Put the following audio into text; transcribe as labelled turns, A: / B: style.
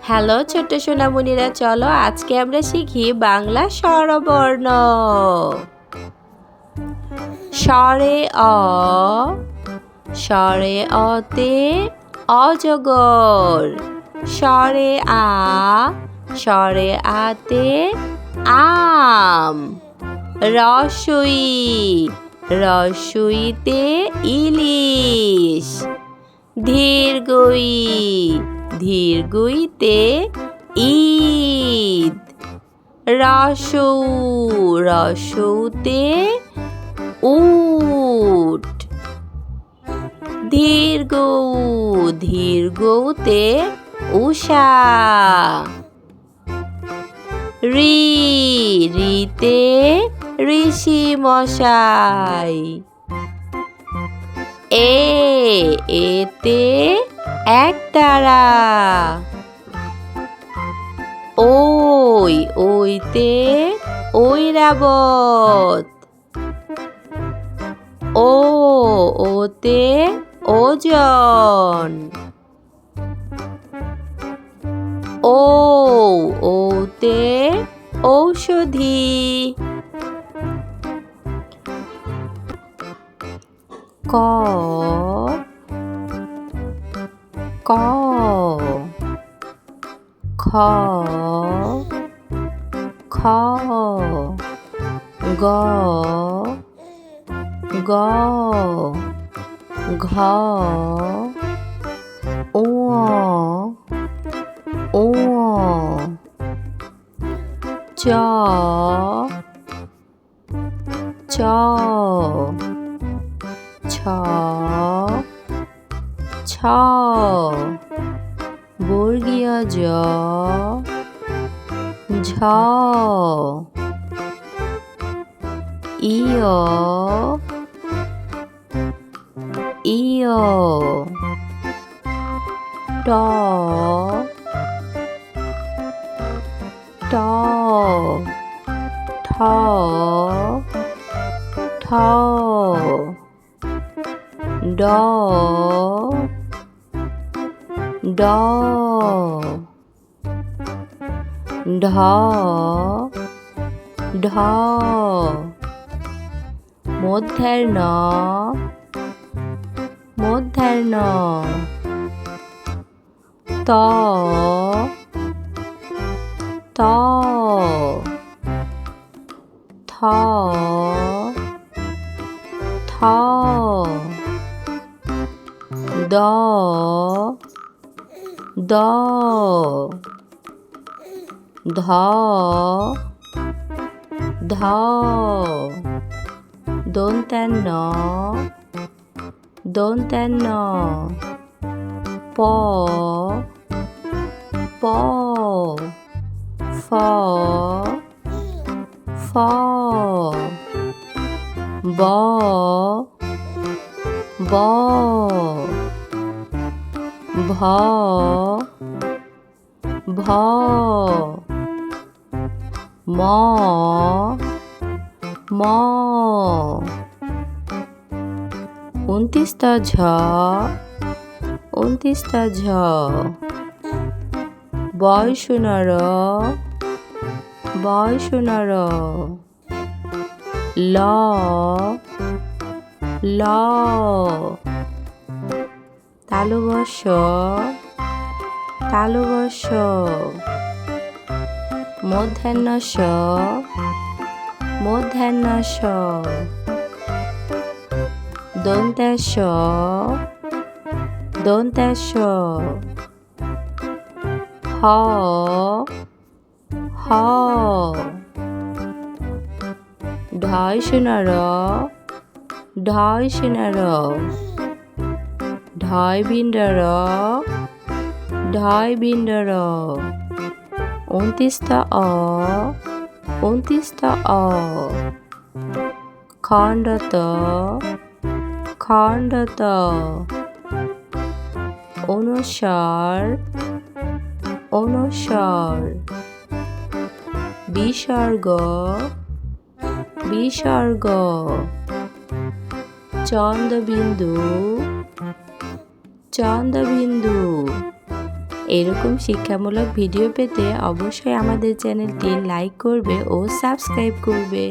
A: Hello ছোট্ট সোনামণিরা, চলো আজকে আমরা শিখি বাংলা স্বরবর্ণ। স্বরে অ, স্বরে অতে অজগর। স্বরে আ, স্বরে আতে আম। রস্বই, রস্বইতে ইলিশ। দীর্ঘই, দীর্ঘইতে ঈদ। রসৌ, রসৌতে উট। দীর্ঘ, দীর্ঘতে উষা। ঋ, ঋতে ঋষি মশাই। এতে একতারা। ওইতে ঐরাবত। ওতে ওজন। ওতে ঔষধি। ক, ক, খ, খ, গ, গ, ঘ, ঙ, ঙ, চ, ছ, ছ, বর্গীয় জ, ঝ, ইয়, ইয়, ট, ঠ, ঠ, ড, ঢ, ঢ, মূর্ধন্য, মূর্ধন্য, ত, ত, থ, থ, দ, দ, ধ, ধ, দন্ত্যান্ন, দন্ত্যান্ন, প, প, ফ, ফ, ব, ব, ভ, ভ, ম, ম, 29টা ঝ, 29টা ঝ, বয়সুনর, বয়সুনর, ল, ল, তালবশ, তালবশ, মূর্ধন্যষ, মূর্ধন্যষ, দন্ত্যাস, দন্ত্যাস, হ, হ, ঢয়সুনর, ঢয়সুনর, ঢয়বিন্দর, ঢয়বিন্দর, 29টা অ, 29টা অ, খণ্ডত, খণ্ডত, অনুস্বার, অনুস্বার, বিসর্গ, বিসর্গ, চন্দ্রবিন্দু, চন্দ্রবিন্দু, এরকম শিক্ষামূলক ভিডিও পেতে অবশ্যই আমাদের চ্যানেলটি লাইক করবে ও সাবস্ক্রাইব করবে।